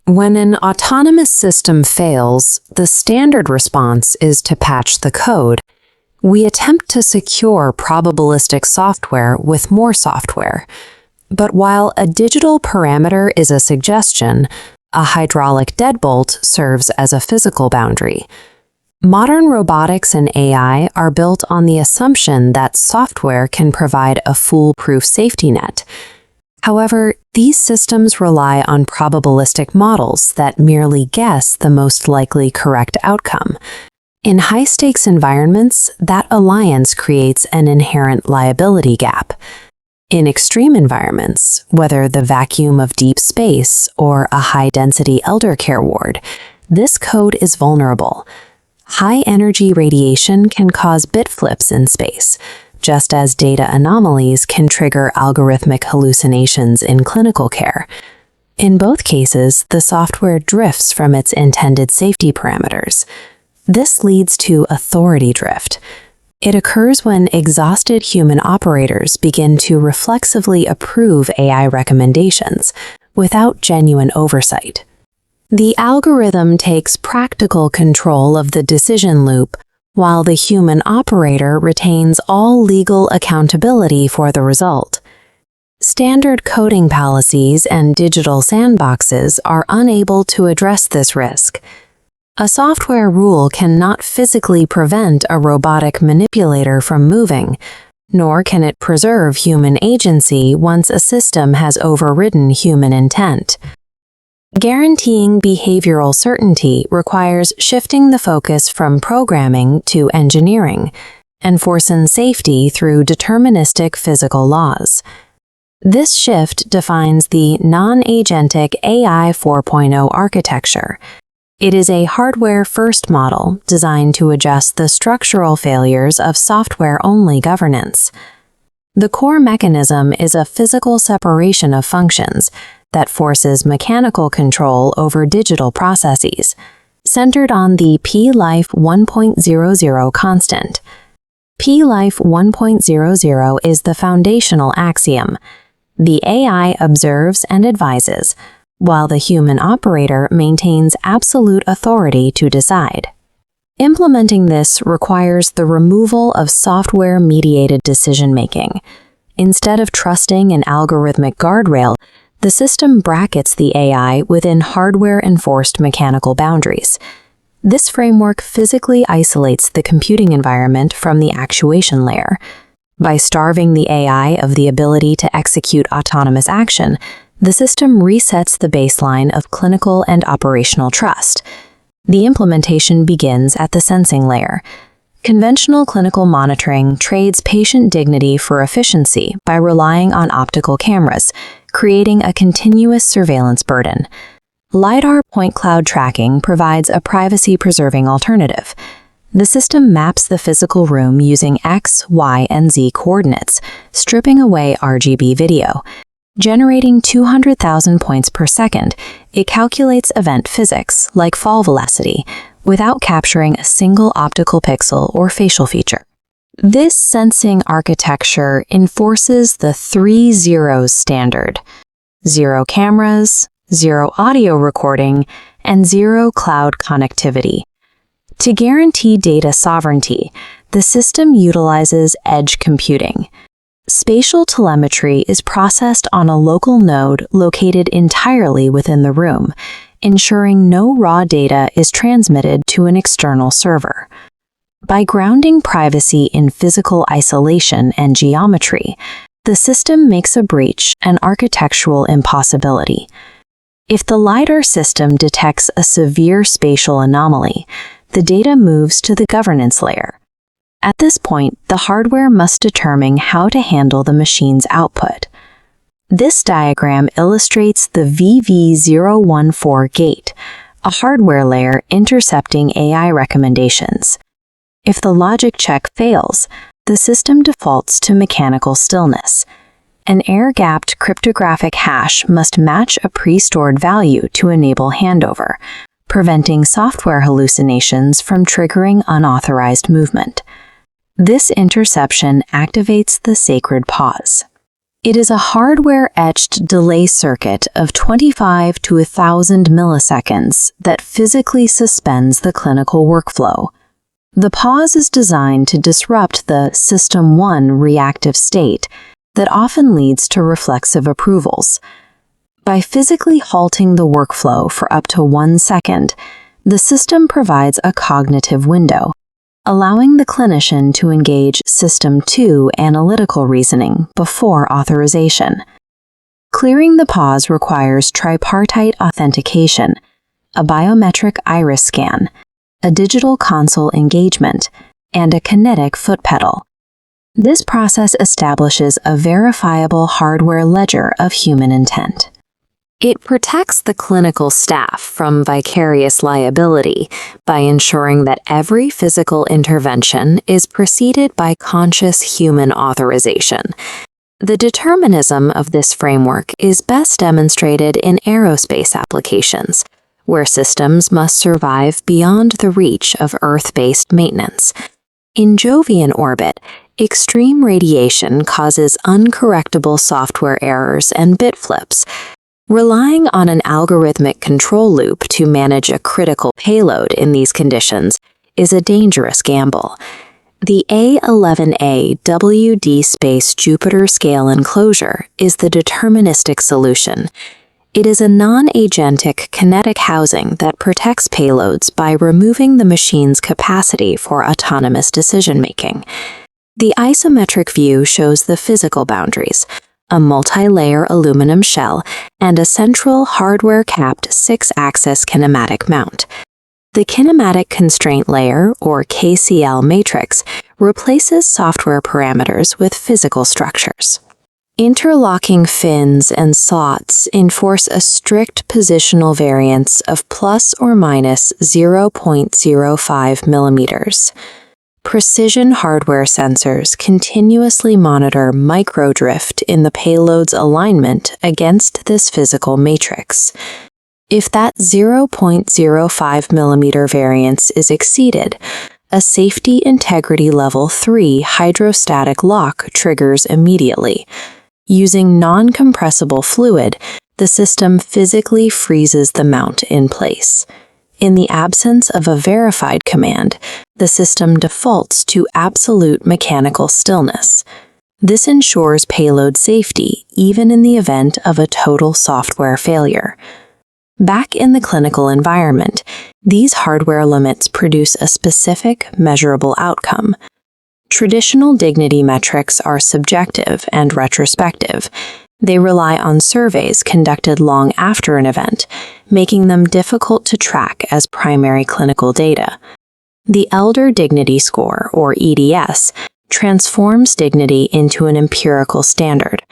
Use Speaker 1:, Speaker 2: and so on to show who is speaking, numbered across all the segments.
Speaker 1: When an autonomous system fails, the standard response is to patch the code. We attempt to secure probabilistic software with more software. But while a digital parameter is a suggestion, a hydraulic deadbolt serves as a physical boundary. Modern robotics and AI are built on the assumption that software can provide a foolproof safety net. However, these systems rely on probabilistic models that merely guess the most likely correct outcome. In high-stakes environments, that alliance creates an inherent liability gap. In extreme environments, whether the vacuum of deep space or a high-density eldercare ward, this code is vulnerable. High-energy radiation can cause bit flips in space, just as data anomalies can trigger algorithmic hallucinations in clinical care. In both cases, the software drifts from its intended safety parameters. This leads to authority drift. It occurs when exhausted human operators begin to reflexively approve AI recommendations without genuine oversight. The algorithm takes practical control of the decision loop, while the human operator retains all legal accountability for the result. Standard coding policies and digital sandboxes are unable to address this risk. A software rule cannot physically prevent a robotic manipulator from moving, nor can it preserve human agency once a system has overridden human intent. Guaranteeing behavioral certainty requires shifting the focus from programming to engineering, enforcing safety through deterministic physical laws. This shift defines the non-agentic AI 4.0 architecture. It is a hardware-first model designed to adjust the structural failures of software-only governance. The core mechanism is a physical separation of functions that forces mechanical control over digital processes, centered on the P-Life 1.00 constant. P-Life 1.00 is the foundational axiom. The AI observes and advises, while the human operator maintains absolute authority to decide. Implementing this requires the removal of software-mediated decision-making. Instead of trusting an algorithmic guardrail, the system brackets the AI within hardware-enforced mechanical boundaries. This framework physically isolates the computing environment from the actuation layer. By starving the AI of the ability to execute autonomous action, the system resets the baseline of clinical and operational trust. The implementation begins at the sensing layer. Conventional clinical monitoring trades patient dignity for efficiency by relying on optical cameras, creating a continuous surveillance burden. LiDAR point cloud tracking provides a privacy-preserving alternative. The system maps the physical room using X, Y, and Z coordinates, stripping away RGB video. Generating 200,000 points per second, it calculates event physics, like fall velocity, without capturing a single optical pixel or facial feature. This sensing architecture enforces the 3 zeros standard: 0 cameras, 0 audio recording, and 0 cloud connectivity. To guarantee data sovereignty, the system utilizes edge computing. Spatial telemetry is processed on a local node located entirely within the room, ensuring no raw data is transmitted to an external server. By grounding privacy in physical isolation and geometry, the system makes a breach an architectural impossibility. If the LiDAR system detects a severe spatial anomaly, the data moves to the governance layer. At this point, the hardware must determine how to handle the machine's output. This diagram illustrates the VV014 gate, a hardware layer intercepting AI recommendations. If the logic check fails, the system defaults to mechanical stillness. An air-gapped cryptographic hash must match a pre-stored value to enable handover, preventing software hallucinations from triggering unauthorized movement. This interception activates the sacred pause. It is a hardware-etched delay circuit of 25 to 1,000 milliseconds that physically suspends the clinical workflow. The pause is designed to disrupt the System 1 reactive state that often leads to reflexive approvals. By physically halting the workflow for up to 1 second, the system provides a cognitive window, allowing the clinician to engage System 2 analytical reasoning before authorization. Clearing the pause requires tripartite authentication, a biometric iris scan, a digital console engagement, and a kinetic foot pedal. This process establishes a verifiable hardware ledger of human intent. It protects the clinical staff from vicarious liability by ensuring that every physical intervention is preceded by conscious human authorization. The determinism of this framework is best demonstrated in aerospace applications, where systems must survive beyond the reach of Earth-based maintenance. In Jovian orbit, extreme radiation causes uncorrectable software errors and bit flips. Relying on an algorithmic control loop to manage a critical payload in these conditions is a dangerous gamble. The A11A WD Space Jupiter scale enclosure is the deterministic solution. It is a non-agentic kinetic housing that protects payloads by removing the machine's capacity for autonomous decision-making. The isometric view shows the physical boundaries: a multi-layer aluminum shell, and a central hardware-capped 6-axis kinematic mount. The kinematic constraint layer, or KCL matrix, replaces software parameters with physical structures. Interlocking fins and slots enforce a strict positional variance of plus or minus 0.05 millimeters. Precision hardware sensors continuously monitor microdrift in the payload's alignment against this physical matrix. If that 0.05 millimeter variance is exceeded, a Safety Integrity Level 3 hydrostatic lock triggers immediately. Using non-compressible fluid, the system physically freezes the mount in place. In the absence of a verified command, the system defaults to absolute mechanical stillness. This ensures payload safety even in the event of a total software failure. Back in the clinical environment, these hardware limits produce a specific, measurable outcome. Traditional dignity metrics are subjective and retrospective. They rely on surveys conducted long after an event, making them difficult to track as primary clinical data. The Elder Dignity Score, or EDS, transforms dignity into an empirical standard.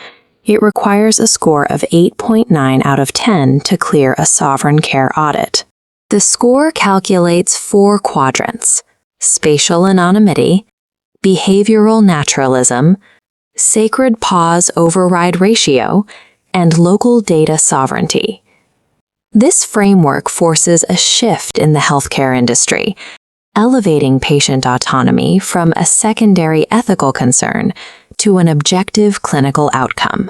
Speaker 1: It requires a score of 8.9 out of 10 to clear a sovereign care audit. The score calculates 4 quadrants: spatial anonymity, behavioral naturalism, sacred pause override ratio, and local data sovereignty. This framework forces a shift in the healthcare industry, elevating patient autonomy from a secondary ethical concern to an objective clinical outcome.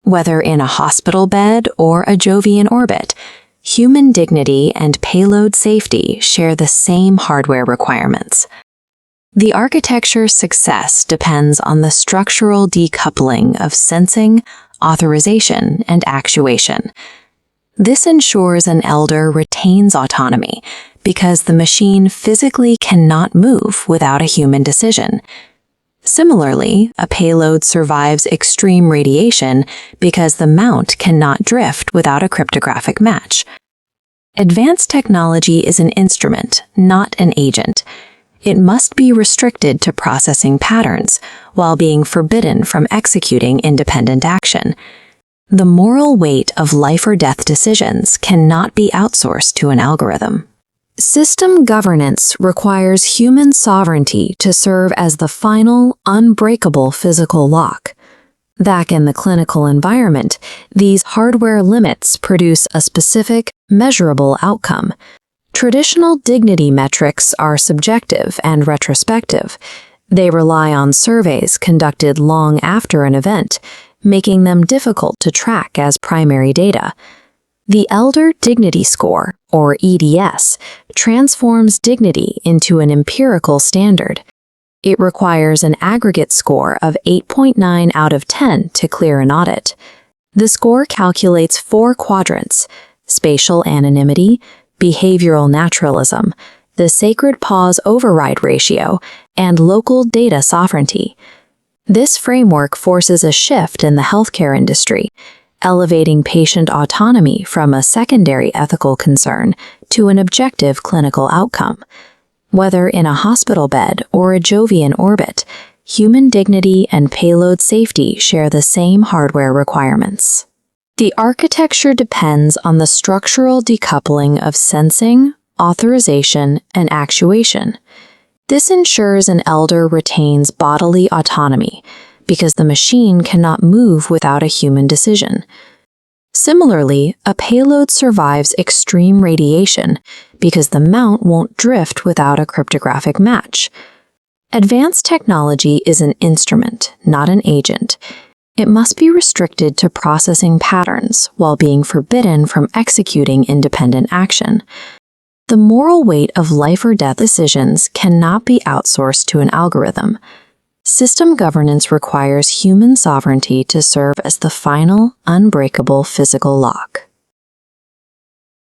Speaker 1: Whether in a hospital bed or a Jovian orbit, human dignity and payload safety share the same hardware requirements. The architecture's success depends on the structural decoupling of sensing, authorization, and actuation. This ensures an elder retains autonomy because the machine physically cannot move without a human decision. Similarly, a payload survives extreme radiation because the mount cannot drift without a cryptographic match. Advanced technology is an instrument, not an agent. It must be restricted to processing patterns while being forbidden from executing independent action. The moral weight of life or death decisions cannot be outsourced to an algorithm. System governance requires human sovereignty to serve as the final, unbreakable physical lock. Back in the clinical environment, these hardware limits produce a specific, measurable outcome. Traditional dignity metrics are subjective and retrospective. They rely on surveys conducted long after an event, making them difficult to track as primary data. The Elder Dignity Score, or EDS, transforms dignity into an empirical standard. It requires an aggregate score of 8.9 out of 10 to clear an audit. The score calculates 4 quadrants: spatial anonymity, behavioral naturalism, the sacred pause override ratio, and local data sovereignty. This framework forces a shift in the healthcare industry, elevating patient autonomy from a secondary ethical concern to an objective clinical outcome. Whether in a hospital bed or a Jovian orbit, human dignity and payload safety share the same hardware requirements. The architecture depends on the structural decoupling of sensing, authorization, and actuation. This ensures an elder retains bodily autonomy, because the machine cannot move without a human decision. Similarly, a payload survives extreme radiation because the mount won't drift without a cryptographic match. Advanced technology is an instrument, not an agent. It must be restricted to processing patterns while being forbidden from executing independent action. The moral weight of life or death decisions cannot be outsourced to an algorithm. System governance requires human sovereignty to serve as the final, unbreakable physical lock.